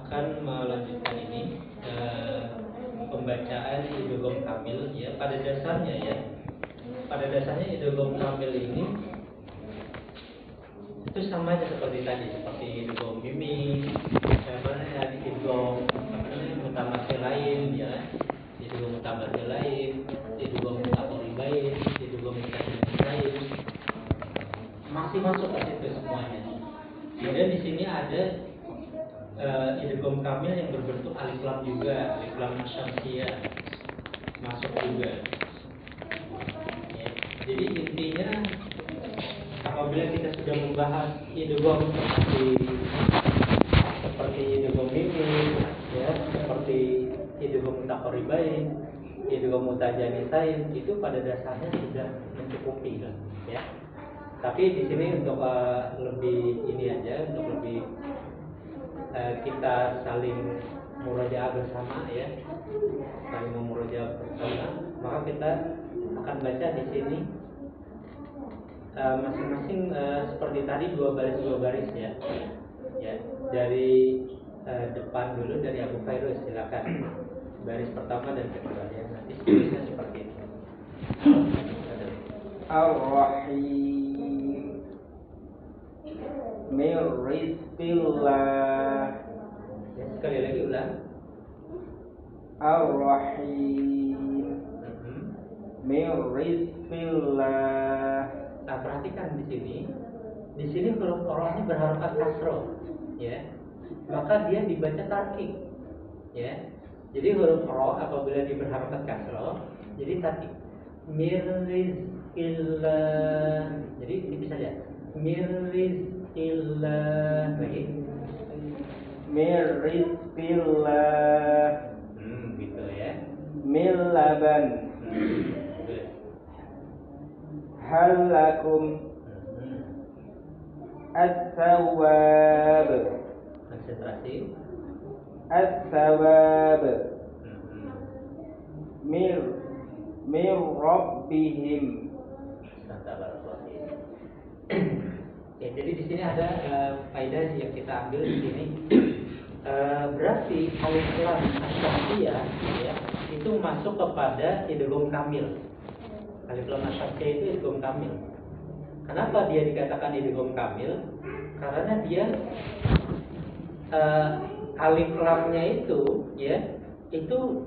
akan melanjutkan ini pembacaan idgham kamil ya. Pada dasarnya idgham kamil ini itu sama aja seperti tadi, seperti idgham mimi, idgham mutamatsil lain ya, idgham mutamatsil lain, idgham mutaqaribain, idgham mutamatsil lain, masih masuk ke situ semuanya. Kemudian di sini ada idgham kamil yang berbentuk alif lam juga, alif lam syamsiyah masuk juga. Ya. Jadi intinya apabila kita sudah membahas idgham seperti idgham mimi, ya, seperti idgham mutaqaribain, idgham mutajanisain, itu pada dasarnya sudah mencukupi kan, ya. Tapi di sini untuk lebih ini aja, untuk lebih kita saling murojaah bersama ya, saling memurojaah bersama, maka kita akan baca di sini masing-masing seperti tadi dua baris ya, ya dari depan dulu dari Abu Fairuz, silakan baris pertama dan kedua ya, nanti seterusnya seperti itu. Ar-Rahim min rizqillah. Ya, sekali lagi ulang. Ar-Rahim min rizqillah. Nah, perhatikan di sini huruf rohnya berharokat kasroh, ya. Maka dia dibaca tarkik, ya. Jadi huruf roh apabila dia berharokat kasroh, jadi tarkik. Min rizqillah. Jadi ini bisa ya. Min rizqillah lagi. Min rizqillah. Gitu ya. Min laban. Hal lakum as-sawab. Konsentrasi. As-sawab. Mir rabbihim. Ya, jadi di sini ada faedah yang kita ambil di sini. Berarti alif lam asy-syamsiyah ya, itu masuk kepada idgham kamil. Alif lam asy-syamsiyah itu idgham kamil. Kenapa dia dikatakan idgham kamil? Karena dia alif lamnya itu ya, itu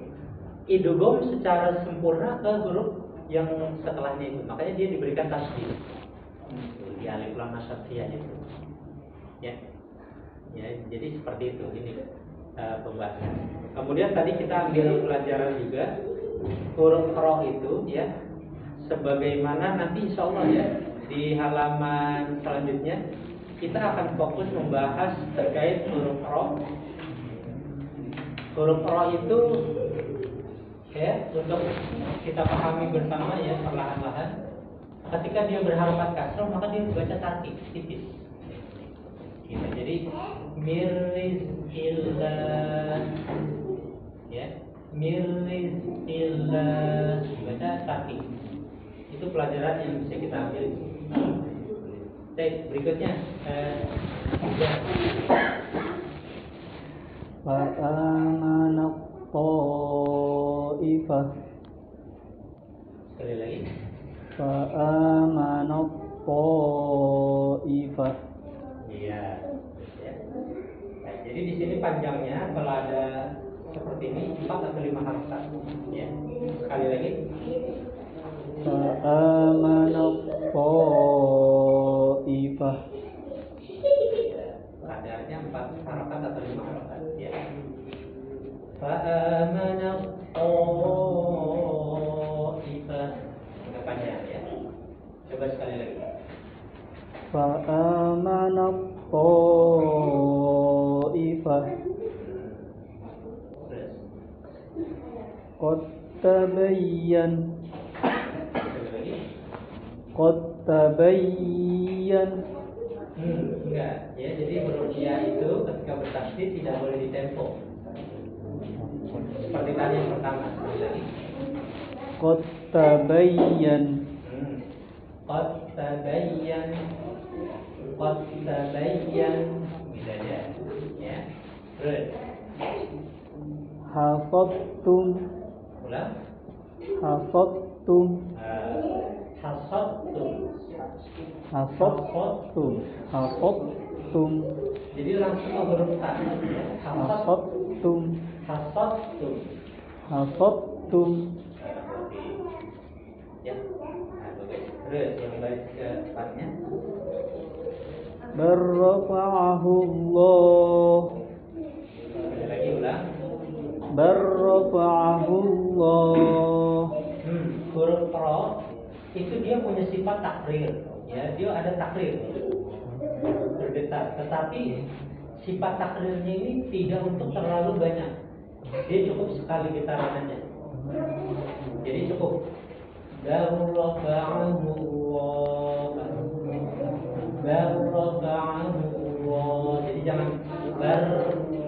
idgham secara sempurna ke huruf yang setelahnya itu. Makanya dia diberikan tasydid di alif lam asy-syamsiyah itu. Ya. Ya, jadi seperti itu ini pembahasan. Kemudian tadi kita ambil pelajaran juga huruf roh itu ya, sebagaimana nanti insya Allah ya di halaman selanjutnya kita akan fokus membahas terkait huruf roh. Huruf roh itu ya untuk kita pahami bersama ya perlahan-lahan. Ketika dia berharokat kasroh maka dia dibaca tarkik tipis. Gitu. Jadi mirizillah ya, mirizillah dibaca tarkik. Itu pelajaran yang bisa kita ambil. Baik, berikutnya fa'amana ta'ifah. Sekali lagi. Fa'amana ta'ifah. Iya. Ya. Nah, jadi di sini panjangnya kalau ada seperti ini 4 atau 5 harokat. Ya. Sekali lagi. Fa'amana ta'ifah. Kadarnya 4 harokat atau 5 harokat. Ya. Fa'amana ta'ifah. Agak panjang ya. Coba sekali lagi. Fa'amana ta'ifah. Qad tabayyan. Qad tabayyan. Enggak ya, jadi huruf ya itu ketika bertasydid tidak boleh ditempo. Seperti tadi yang pertama. Qad tabayyan. Qad tabayyan. Qad tabayyan. Gitu aja ya. Terus Hafadtum. Ulang. Hafadtum. Hasabtum. Hafadtum. Hafadtum. Jadi langsung ke huruf ta. Ya. Hafadtum. Hasabtum. Hafadtum. Ya. Nah, bagus. Terus yang baris keempatnya. Barrafa'ahu Allah. Ada lagi ulang. Barrafa'ahu Allah. Huruf ra itu dia punya sifat takrir. Ya, dia ada takrir. Bergetar. Tetapi sifat takrirnya ini tidak untuk terlalu banyak. Dia cukup sekali getaran aja. Jadi cukup. Barrafa'ahu Allah. Barrafa'ahu Allah. Jadi jangan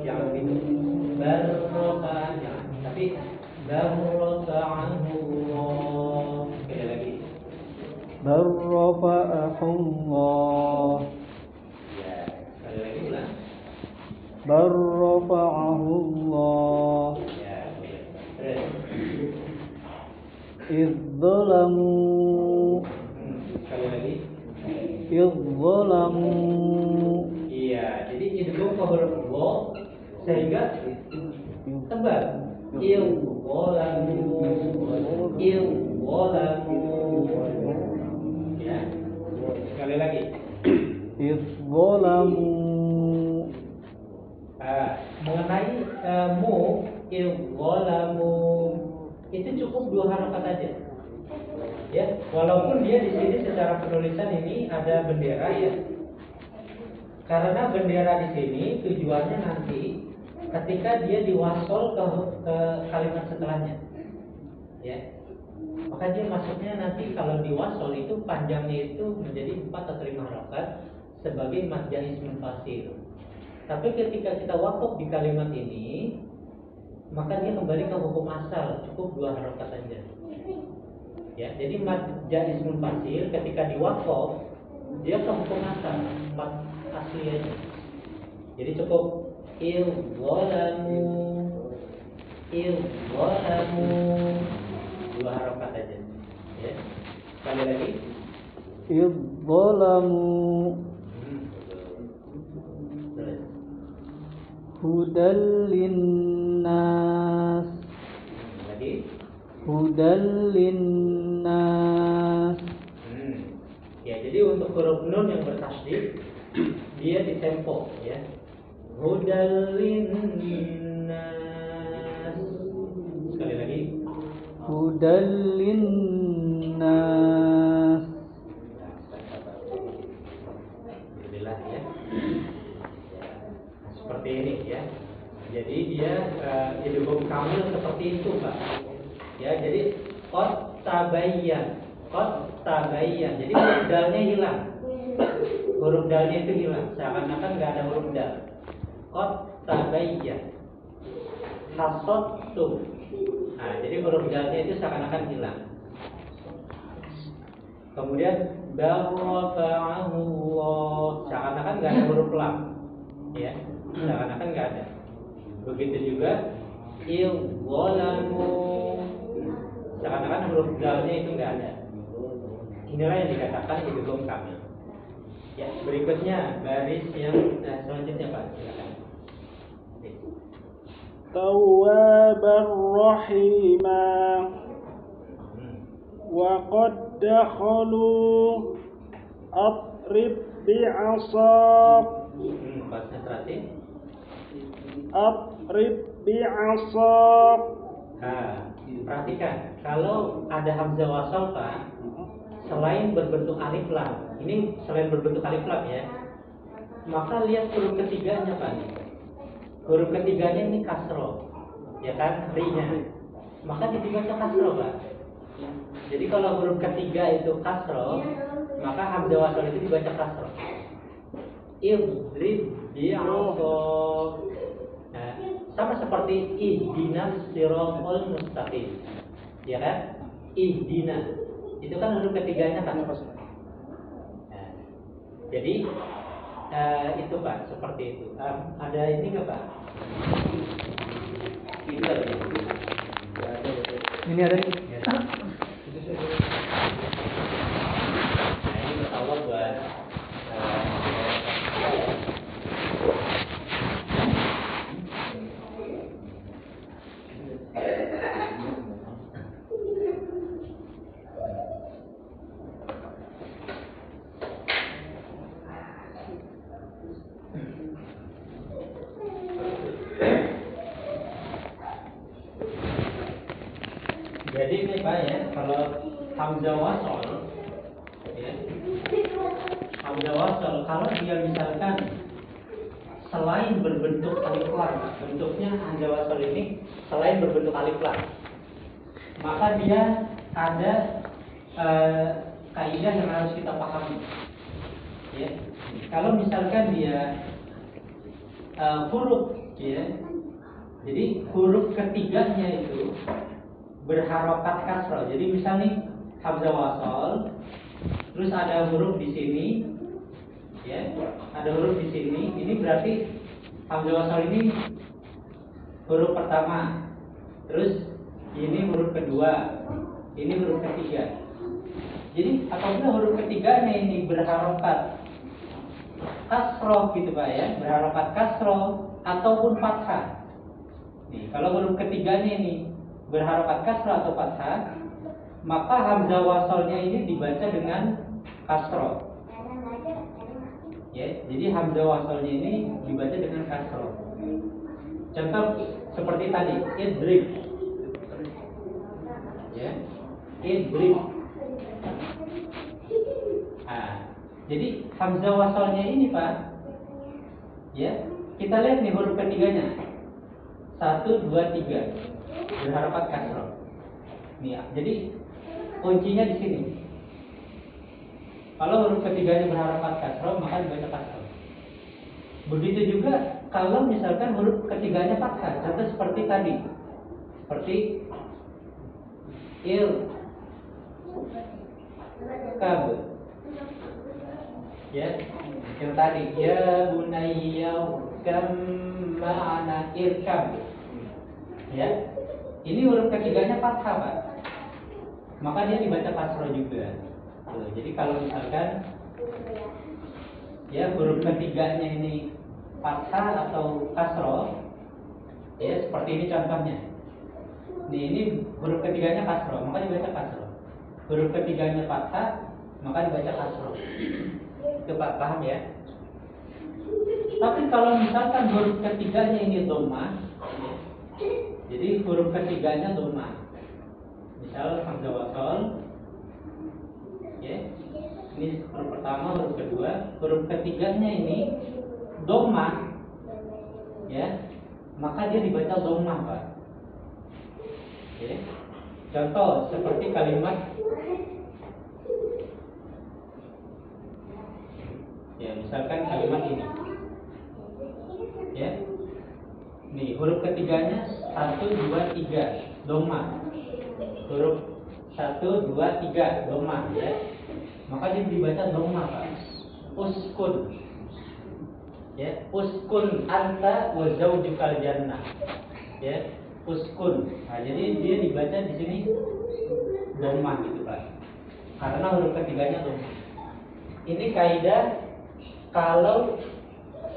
jangan gitu. Barrafa'ahu jangan. Tapi barrafa'ahu Allah. Sekali lagi. Barrafa'ahu Allah. Ya, sekali lagi ulang. Barrafa'ahu Allah. Ya, terus. Idzalamu. Sekali lagi. Idzalamu. Iya, jadi idgham ke huruf wa sehingga tebal. Idzalamu. Ya. Sekali lagi. Idzalamu. Mengenai mu idzalamu itu cukup 2 harakat aja. Ya, walaupun dia di sini secara penulisan ini ada bendera ya. Karena bendera di sini tujuannya nanti ketika dia diwasol ke kalimat setelahnya. Ya. Maka dia masuknya nanti kalau diwasol itu panjangnya itu menjadi 4 atau 5 harakat sebagai mad ismul fasil. Tapi ketika kita wakaf di kalimat ini, maka dia kembali ke hukum asal, cukup 2 harakat saja. Ya, jadi mad ismul fasil ketika diwakaf dia ke hukum asal, mad asli aja. Jadi cukup idzalamu 2 harakat aja. Ya. Sekali lagi. Idzalamu. Terus. Hudal linnas. Lagi. Hudal linnas. Ya, jadi untuk huruf nun yang bertasydid dia di tempo ya. Hudal linnas. Sekali lagi. Hudal linnas. Alhamdulillah ya. Seperti ini ya. Jadi dia idgham kamil seperti itu, Pak. Ya, jadi qad tabayyan. Jadi huruf dalnya hilang. Huruf dalnya itu hilang. Seakan-akan nggak ada huruf dal. Qad tabayyan. Hasattum. Nah, jadi huruf dalnya itu seakan-akan hilang. Kemudian barrafa'ahu Allah. Seakan-akan nggak ada huruf lam. Ya, seakan-akan nggak ada. Begitu juga idzalamu. Seakan-akan huruf dalnya itu nggak ada. Inilah yang dikatakan idgham kamil. Ya, berikutnya baris yang selanjutnya Pak. Silakan. Tawwabar rahimah. Wa qad dakhalu atrib bi'asaq. Konsentrasi. Atrib bi'asaq. Perhatikan, kalau ada hamzah wasal Pak, selain berbentuk alif lam, ini selain berbentuk alif lam ya, maka lihat huruf ketiganya Pak. Huruf ketiganya ini kasro, ya kan, ri-nya, maka dibaca kasro Pak. Jadi kalau huruf ketiga itu kasro, maka hamzah wasal itu dibaca kasro. Idrib bi'asaq. Nah, sama seperti ihdinas siratal mustaqim. Ya kan? Ihdina. Itu kan huruf ketiganya kan. Nah, jadi itu Pak, seperti itu. Ada ini nggak Pak? Kita ada lagi. Ini ada nih. Ya. Nah, ini bertawar buat jadi ini Pak ya, kalau hamzah wasol ya, hamzah wasol kalau dia misalkan selain berbentuk alif lam, bentuknya hamzah wasol ini selain berbentuk alif lam, maka dia ada kaidah yang harus kita pahami ya. Kalau misalkan dia huruf ya, jadi huruf ketiganya itu berharokat kasroh. Jadi misalnya hamzah wasol, terus ada huruf di sini, ya, ada huruf di sini. Ini berarti hamzah wasol ini huruf pertama, terus ini huruf kedua, ini huruf ketiga. Jadi apabila huruf ketiganya ini berharokat kasroh gitu Pak ya, berharokat kasroh ataupun fathah. Nih, kalau huruf ketiganya ini berharokat kasroh atau fathah, maka hamzah wasolnya ini dibaca dengan kasroh. Ya, jadi hamzah wasolnya ini dibaca dengan kasroh. Contoh seperti tadi, idrib. Ya, idrib. Jadi hamzah wasolnya ini Pak, ya, kita lihat nih huruf ketiganya, 1, 2, 3, berharokat kasroh. Nih, jadi kuncinya di sini. Kalau huruf ketiganya berharokat kasroh, maka dibaca kasroh. Begitu juga kalau misalkan huruf ketiganya fathah, contoh seperti tadi, seperti il, kab. Ya, yang tadi ya bunayya kam ma'ana irkab. Ya, ini huruf ketiganya fathah Pak, maka dia dibaca kasroh juga. Tuh, jadi kalau misalkan ya huruf ketiganya ini fathah atau kasroh, ya seperti ini contohnya. Nih, ini huruf ketiganya kasroh, maka dibaca kasroh. Huruf ketiganya fathah, maka dibaca kasroh. Itu Pak, paham ya? Tapi kalau misalkan huruf ketiganya ini dhammah, ya, jadi huruf ketiganya dhammah. Misal hamzah wasol, ya, ini huruf pertama, huruf kedua, huruf ketiganya ini dhammah, ya, maka dia dibaca dhammah Pak. Ya. Contoh seperti kalimat ya, misalkan kalimat ini, ya, nih huruf ketiganya 1, 2, 3 dhammah, huruf 1, 2, 3 dhammah, ya, maka dia dibaca dhammah Pak. Uskun, ya, uskun anta wa zaujukal jannah, ya, uskun. Nah, jadi dia dibaca di sini dhammah gitu Pak, karena huruf ketiganya dhammah. Ini kaidah kalau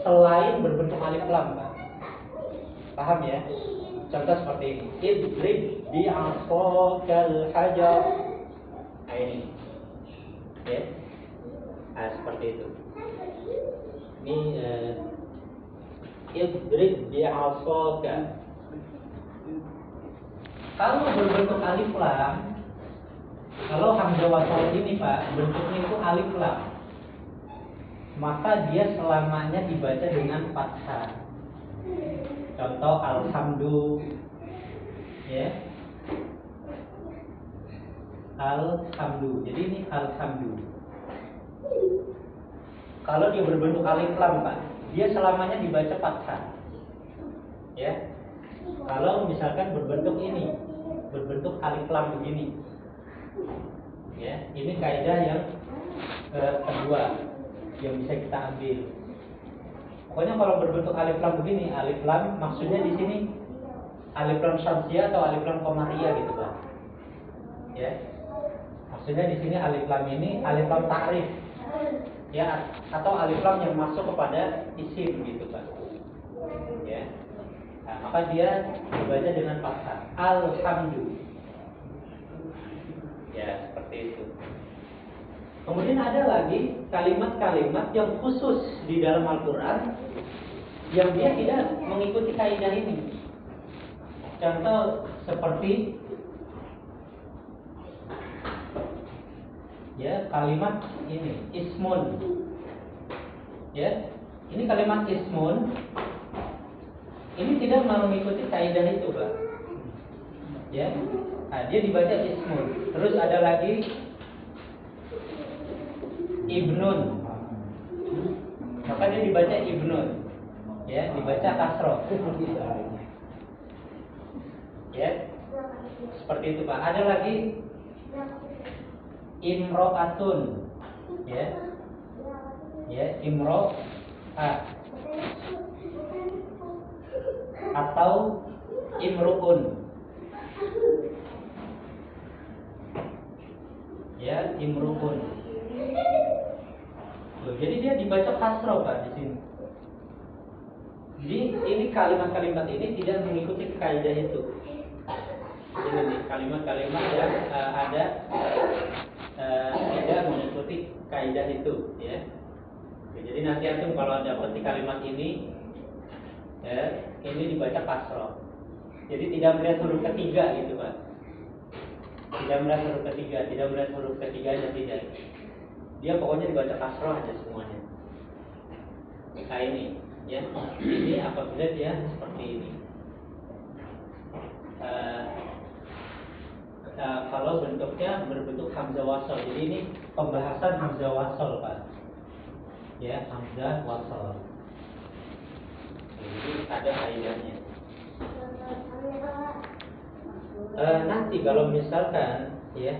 selain berbentuk alif lam Pak. Paham ya? Contoh seperti ini, idrib bi'asakal hajar. Nah ini, ya, nah, seperti itu. Ini idrib bi'asaka. Kalau berbentuk alif lam, kalau hamzah wasol ini Pak, bentuknya itu alif lam, maka dia selamanya dibaca dengan fathah. Contoh alhamdulillah, ya, alhamdulillah. Jadi ini alhamdulillah. Kalau dia berbentuk alif lam Pak, dia selamanya dibaca fathah. Ya. Kalau misalkan berbentuk ini, berbentuk alif lam begini, ya, ini kaidah yang kedua yang bisa kita ambil. Pokoknya kalau berbentuk alif lam begini, alif lam maksudnya di sini alif lam syamsiyah atau alif lam qamariyah gitu Pak. Ya. Maksudnya di sini alif lam ini alif lam ta'rif. Ya, atau alif lam yang masuk kepada isim gitu Pak. Ya. Nah, maka dia dibaca dengan fathah. Alhamdulillah. Ya, seperti itu. Kemudian ada lagi kalimat-kalimat yang khusus di dalam Al-Quran yang dia tidak mengikuti kaidah ini. Contoh seperti ya kalimat ini ismun. Ya, ini kalimat ismun. Ini tidak mengikuti kaidah itu, Pak. Ya, nah, dia dibaca ismun. Terus ada lagi ibnun, maka dia dibaca ibnun, ya, dibaca kasroh. Ya, seperti itu Pak. Ada lagi imro'atun, ya, imro'at atau imru'un, ya, imru'un. Jadi dia dibaca kasroh Pak di sini. Jadi ini kalimat-kalimat ini tidak mengikuti kaidah itu. Ini nih kalimat-kalimat yang tidak mengikuti kaidah itu, ya. Jadi nanti antum kalau dapat di kalimat ini, ya, ini dibaca kasroh. Jadi tidak melihat huruf ketiga gitu Pak. Tidak melihat huruf ketiga, tidak melihat huruf ketiganya, tidak. Dia pokoknya dibaca kasroh aja semuanya. Nah ini, ya, ini apabila dia seperti ini. Kalau bentuknya berbentuk hamzah wasal, jadi ini pembahasan hamzah wasal Pak. Ya, hamzah wasal. Jadi ada kaidahnya. Nanti kalau misalkan, ya,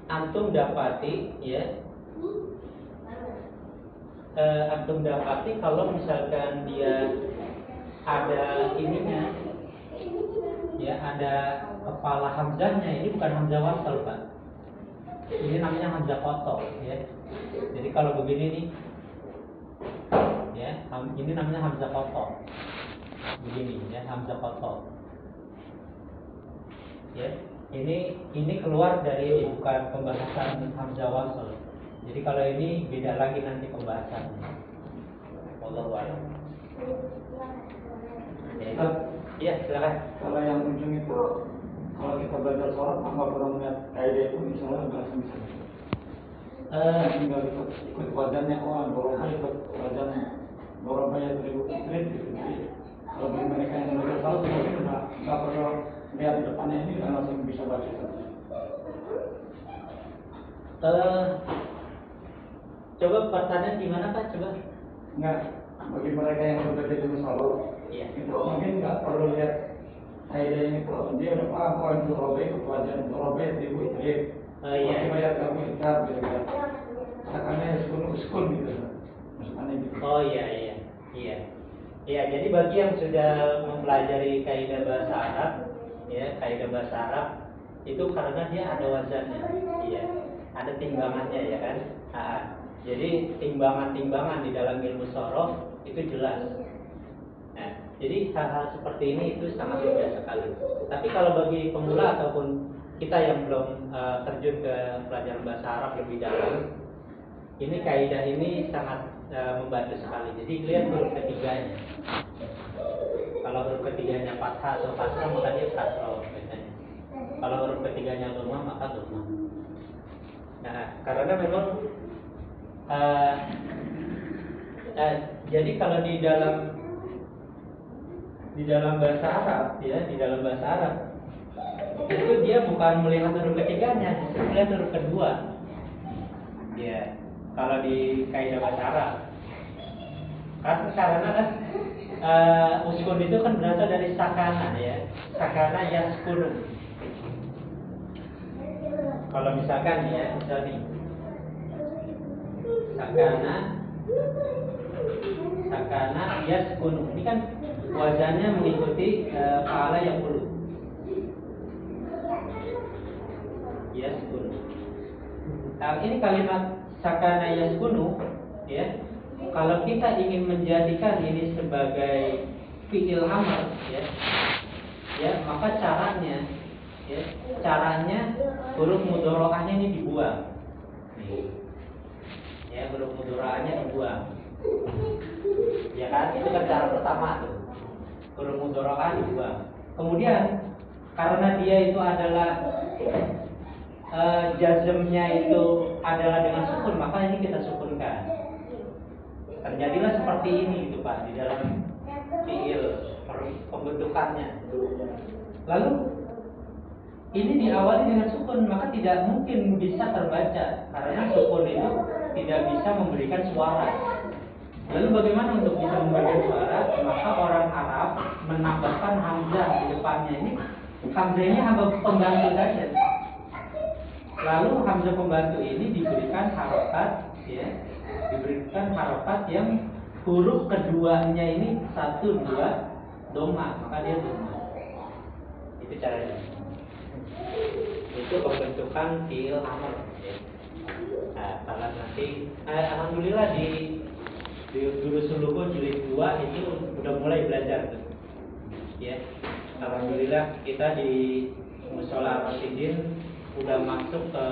antum dapati, ya, antum dapati kalau misalkan dia ada ininya, ya, ada kepala hamzahnya, ini bukan hamzah wasal Pak. Ini namanya hamzah qat'a, ya. Jadi kalau begini nih, ya, ini namanya hamzah qat'a. Begini, ya, hamzah qat'a. Ya, ini keluar dari bukan pembahasan hamzah wasal. Jadi kalau ini beda lagi nanti pembahasannya. Wallahu a'lam. Ya, silakan. Kalau yang ujung itu, kalau kita belajar sholat, nggak pernah melihat kaidah itu, misalnya bahasa misalnya. Tinggal ikut wazannya, borobah ikut wazannya, borobah ya 1000 gitu. Jadi kalau bagi mereka yang belajar sholat, mungkin nggak perlu lihat depannya ini, langsung bisa baca. Coba pertanyaan gimana Pak? Coba. Enggak, bagi mereka yang bekerja di sholat, Iya. itu mungkin nggak perlu lihat kaidah ini, kalau dia udah paham itu borobah ikut wazan, borobah 1000. Iya. Bayar kamu ikat gitu kan. Akannya skun gitu. Maksudnya gitu. Oh iya. Iya, jadi bagi yang sudah mempelajari kaidah bahasa Arab, ya, kaidah bahasa Arab itu karena dia ada wazannya, iya, ada timbangannya, ya kan. Jadi timbangan-timbangan di dalam ilmu sorof itu jelas. Nah, jadi hal-hal seperti ini itu sangat mudah sekali. Tapi kalau bagi pemula ataupun kita yang belum terjun ke pelajaran bahasa Arab lebih dalam, ini kaidah ini sangat membantu sekali. Jadi lihat huruf ketiganya. Kalau huruf ketiganya fathah atau kasrah maka dia kasrah biasanya. Kalau huruf ketiganya dhamma maka dhamma. Nah, karena memang jadi kalau di dalam bahasa Arab, ya, di dalam bahasa Arab itu dia bukan melihat huruf ketiganya, justru melihat huruf kedua. Ya, kalau di kaidah bahasa Arab, karena kan uskun itu kan berasal dari sakana, ya, sakana yaskunu. Kalau misalkan, ya, misalnya sakana yaskunu, ini kan wazannya mengikuti fa'ala yaqulu. Yaskunu. Ini kalimat sakana yaskunu, ya. Kalau kita ingin menjadikan ini sebagai fi'il amr, ya, maka caranya huruf mudhora'ahnya ini dibuang. Ya, huruf mudhora'ahnya dibuang. Ya kan, itu kan cara pertama tuh. Huruf mudhora'ah dibuang. Kemudian karena dia itu adalah jazmnya itu adalah dengan sukun, maka ini kita sukunkan. Terjadilah seperti ini gitu Pak di dalam fiil pembentukannya. Lalu ini diawali dengan sukun, maka tidak mungkin bisa terbaca karena sukun itu tidak bisa memberikan suara. Lalu bagaimana untuk bisa memberikan suara? Maka orang Arab menambahkan hamzah di depannya. Ini hamzahnya hamzah pembantu saja. Lalu hamzah pembantu ini diberikan harokat, ya, diberikan harokat yang huruf keduanya ini 1, 2 doma, maka dia doma. Itu caranya. Itu pembentukan fiil amr. Ya. Nah, kalau nanti, alhamdulillah di Durus Suluhu jilid 2 itu udah mulai belajar tuh. Ya. Alhamdulillah kita di Mushola Ar-Rasyidin udah masuk ke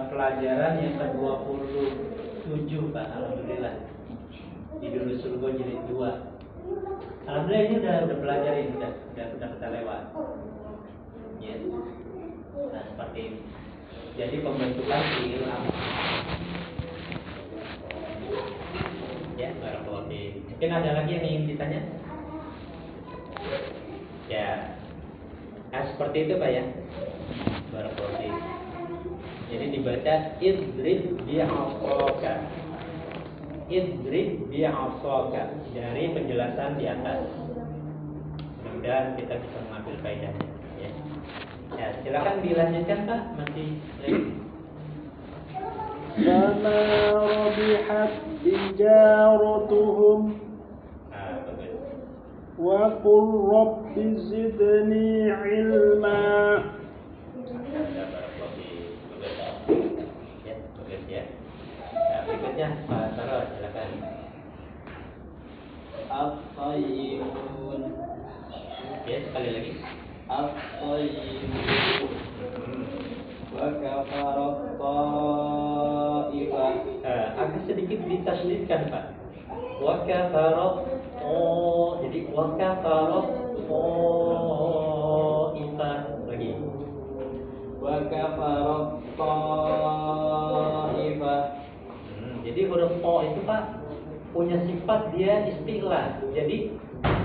pelajaran yang ke-27 Pak, alhamdulillah. Di Durus Suluhu jilid 2. Alhamdulillah ini udah pelajarin, udah kita lewat. Ya. Nah, seperti ini. Jadi pembentukan fiil amr. Ya, barakallahu fiik. Mungkin ada lagi yang ingin ditanya? Ya. Nah, seperti itu Pak ya. Barakallahu fiik. Jadi dibaca idrib bi'asaka. Idrib bi'asaka dari penjelasan di atas. Mudah-mudahan kita bisa mengambil faedahnya ya. Ya, silakan dilanjutkan Pak, masih lagi. فما ربحت تجارتهم Bagus. وقل رب زدني علما. Ya, bagus ya. Nah, berikutnya Pak Saro, silakan. At-tayyibun. Ya, sekali lagi. At-tayyibun. Wa kafarat ta'ifah. Agak sedikit ditasydidkan Pak. Wa kafarat jadi wa kafarat ta'ifah lagi. Wa kafarat ta'ifah. Jadi huruf o itu Pak punya sifat dia istilah. Jadi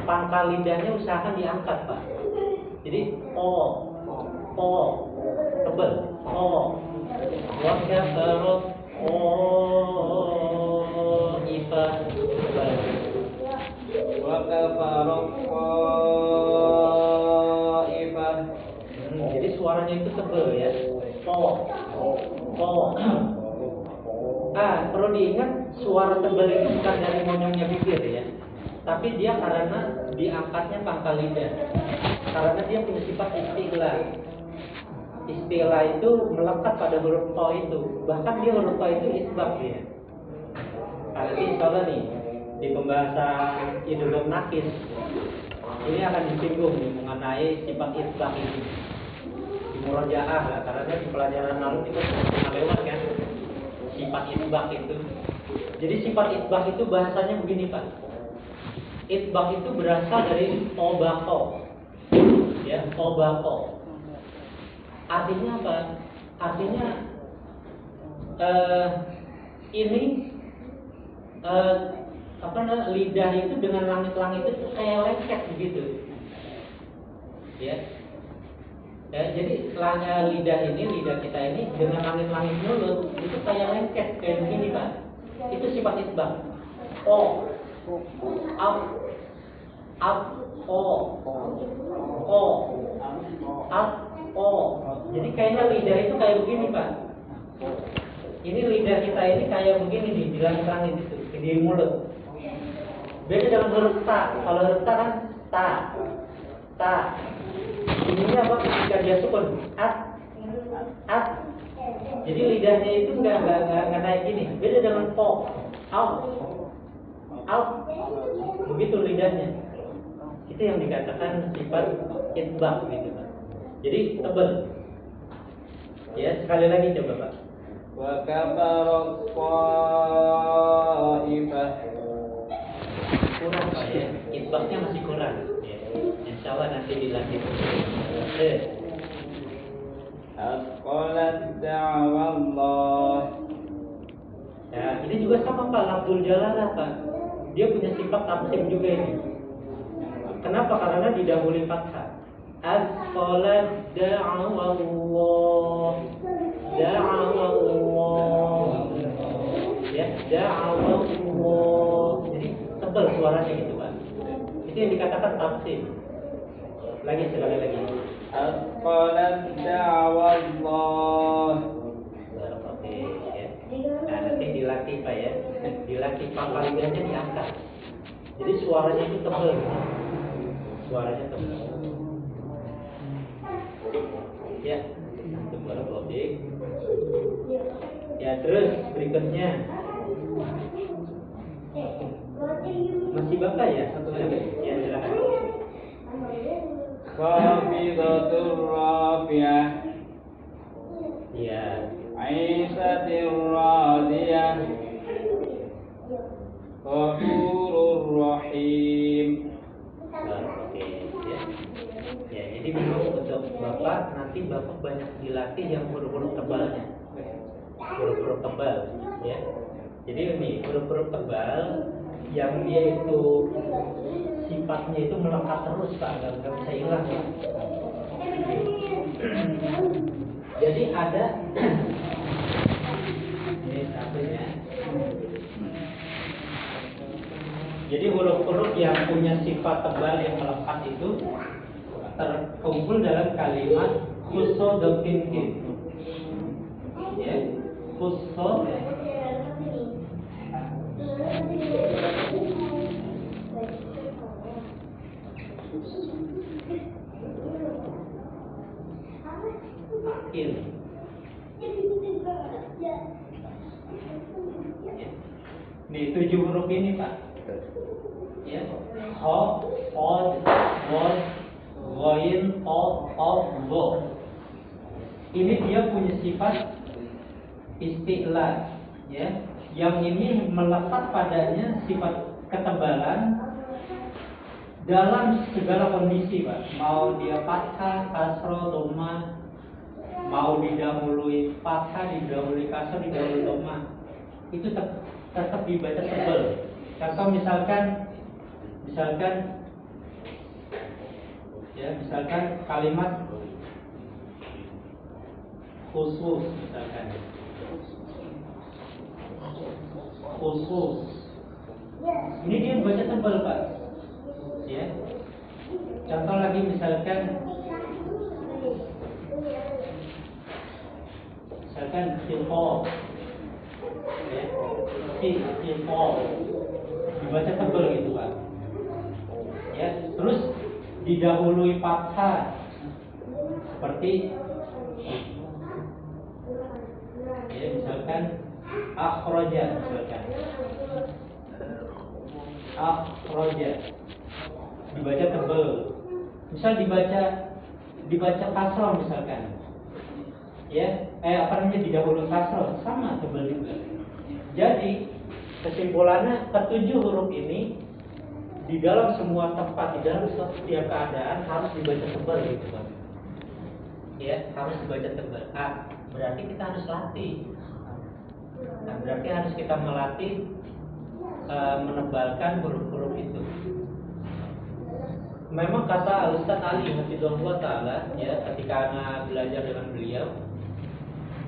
pangkal lidahnya usahakan diangkat Pak. Jadi o tebal o wa kafarat ta'ifah Wa kafarat ta'ifah. Jadi suaranya itu tebal ya. Perlu diingat suara tebal itu bukan dari monyongnya bibir ya, tapi dia karena diangkatnya pangkal lidah, karena dia punya sifat istilah. Istilah itu melekat pada huruf to itu, bahkan dia huruf to itu isbaq ya. Nanti insyaallah nih di pembahasan idgham nakis ini akan disinggung nih mengenai sifat isbaq ini di murojaah lah, karena di pelajaran lalu kita sudah pernah lewat kan sifat isbaq itu. Jadi sifat isbaq itu bahasanya begini Pak. Isbaq itu berasal dari tobako, ya tobako. Artinya apa? Artinya ini lidah itu dengan langit-langit itu kayak lengket begitu, ya. Jadi lidah kita ini dengan langit-langit mulut itu kayak lengket kayak begini Pak. Itu sifat isbaq. Jadi kayaknya lidah itu kayak begini Pak. Ini lidah kita ini kayak begini nih di langit-langit itu di mulut. Beda dengan huruf ta. Kalau huruf ta kan ta. Ini apa ketika dia sukun? At. Jadi lidahnya itu nggak naik gini. Beda dengan po. Out. Begitu lidahnya. Itu yang dikatakan sifat itbaq gitu Pak. Jadi tebal. Ya, sekali lagi coba Pak. Wa kafarat ta'ifah. Kurang Pak ya. Itbaqnya masih kurang. Ya. Insya Allah nanti dilatih. Asqalat da'wallah. Ya, ini juga sama Pak, lafzul jalalah Pak. Dia punya sifat tamsim juga ini. Kenapa? Karena didahului fathah. Asqalat da'wallah. Ya, da'wallah. Jadi tebal suaranya gitu Pak. Itu yang dikatakan tamsim. Sekali lagi. Asqalat da'wallah. Oke ya. Nah, nanti dilatih Pak ya. Dilatih papaliganya diangkat. Jadi suaranya itu tebal. Ya, tebal lobik. Ya, terus berikutnya. Masih Bapak ya? Satu lagi. Ya, silakan. Khafidatur rafi'ah. Ya. Aisatir radiyah. Ghafurur rahim. Oke ya. Ya, jadi memang untuk Bapak nanti Bapak banyak dilatih yang huruf-huruf tebalnya. Huruf-huruf tebal ya. Jadi ini huruf-huruf tebal yang dia itu sifatnya itu melekat terus Pak, nggak bisa hilang ya. Jadi ada ini satunya. Jadi huruf-huruf yang punya sifat tebal yang melekat itu terkumpul dalam kalimat khusodofin. Ya, khusod. Akhir. Nih 7 huruf ini Pak. Ya, kha, qad, wal, ghain, ta, dha. Ini dia punya sifat isti'la, ya. Yang ini melekat padanya sifat ketebalan dalam segala kondisi, Pak. Mau dia fathah, kasroh, dhamma, mau didahului fathah, didahului kasroh, didahului dhamma, itu tetap dibaca tebal. Contoh misalkan kalimat khusus misalkan. Khusus. Ini dia baca tebal, Pak. Ya. Contoh lagi misalkan silpo. Ya. Silpo. Dibaca tebal gitu, Pak. Ya, terus didahului fathah seperti ya misalkan akhraja misalkan. Akhraja dibaca tebal. Misal dibaca kasroh misalkan. Ya, didahului kasroh sama tebal juga. Jadi kesimpulannya ketujuh huruf ini di dalam semua tempat, di dalam setiap keadaan harus dibaca tebal gitu Pak. Ya, harus dibaca tebal. Berarti kita harus latih. Berarti harus kita melatih menebalkan huruf-huruf itu. Memang kata Ustaz Ali Hafizahullah Ta'ala ya, ketika anak belajar dengan beliau,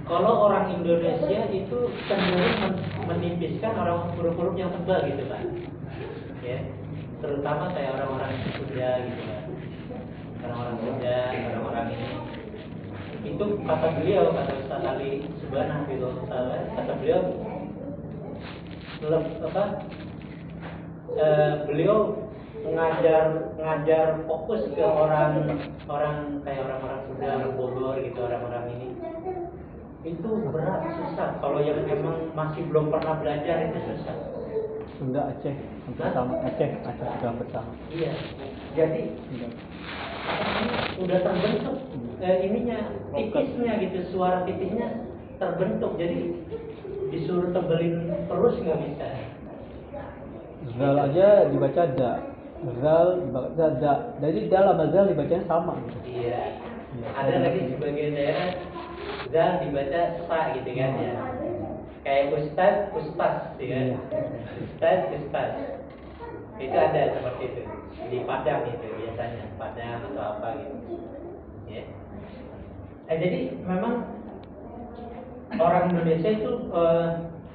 kalau orang Indonesia itu cenderung menipiskan orang huruf-huruf yang tebal gitu Pak. Ya, terutama kayak orang-orang Sunda gitu Pak. Orang-orang Sunda, orang-orang ini. Itu kata beliau, kata Ustaz Ali Subhanahu wa ta'ala, kata beliau beliau ngajar fokus ke orang kayak orang-orang Sunda, orang Bogor gitu, orang-orang ini. Itu berat, susah. Kalau yang memang masih belum pernah belajar itu susah. Sunda Aceh hampir sama, Aceh juga hampir sama. Iya. Jadi udah terbentuk ininya tipisnya gitu, suara tipisnya terbentuk. Jadi disuruh tebelin terus nggak bisa. Zal aja dibaca da, zal dibaca da. Jadi dalam zal dibacanya sama. Iya. Ada lagi sebagian daerah zal dibaca sa gitu kan ya. Kayak ustaz gitu kan. Ustaz. Itu ada seperti itu. Di Padang itu biasanya, Padang atau apa gitu. Ya. Jadi memang orang Indonesia itu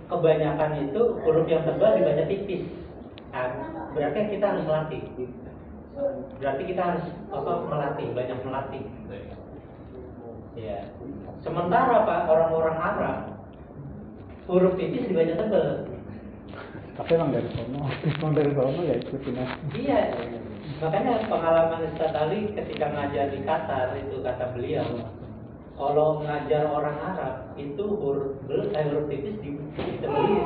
kebanyakan itu huruf yang tebal dibaca tipis. Nah, berarti kita harus melatih. Berarti kita harus banyak melatih. Ya. Sementara Pak orang-orang Arab huruf tipis dibaca tebal. Tapi emang dari sono ya ikutin aja. Iya. Makanya pengalaman Ustaz Ali ketika ngajar di Qatar itu kata beliau, kalau ngajar orang Arab itu huruf tipis ditebelin.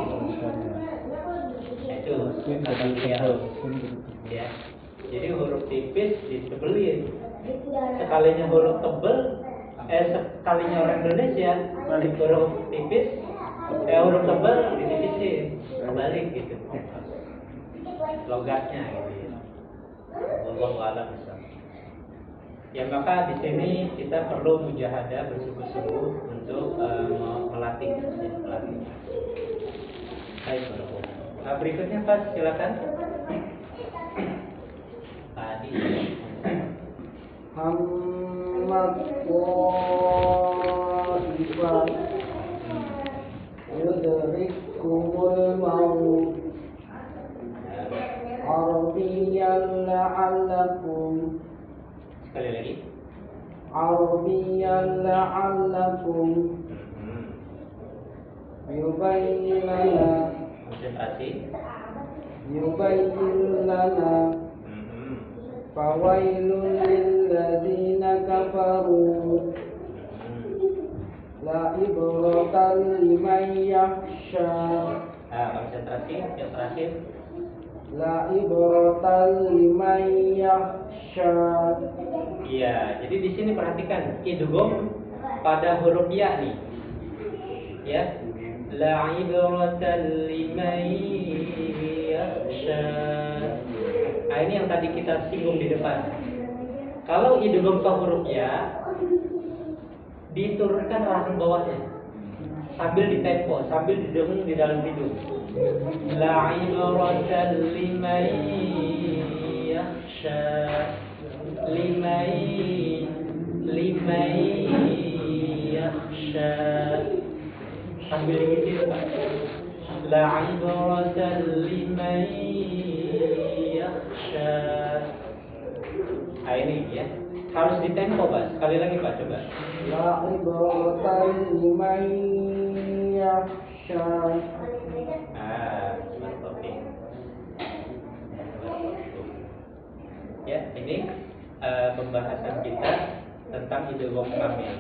Itu kata beliau. Ya. Jadi huruf tipis ditebelin. Sekalinya huruf tebel, sekalinya orang Indonesia huruf tipis, huruf tebel ditipisin, kebalik gitu. Logatnya gitu ya. Wallahu a'lam bishawab. Ya maka di sini kita perlu mujahadah bersungguh-sungguh untuk melatih. Baik, berikutnya Pak, silakan. Tadi. Hammat qa'ifa yudrikumul maut Arabiyan la'allakum Sekali lagi. Arabiyan la'allakum yubayyin lana Konsentrasi. yubayyin lana fawailun lilladzina kafaru la ibratan liman yakhsha Konsentrasi yang terakhir. la ibratan liman yakhsha. Iya, jadi di sini perhatikan idgham pada huruf ya nih. Ya. La ibratan liman yakhsha. Nah, ini yang tadi kita singgung di depan. Kalau idgham ke huruf ya diturunkan rahang bawahnya sambil ditempo, sambil didengung di dalam hidung. La ibratan liman yakhsha. Liman yakhsha. Sambil digitir Pak. La ibratan liman yakhsha. Nah ini ya. Harus ditempo Pak. Sekali lagi Pak, coba. La ibratan liman yakhsha. Oke. Ya, ini pembahasan kita tentang idgham kamil.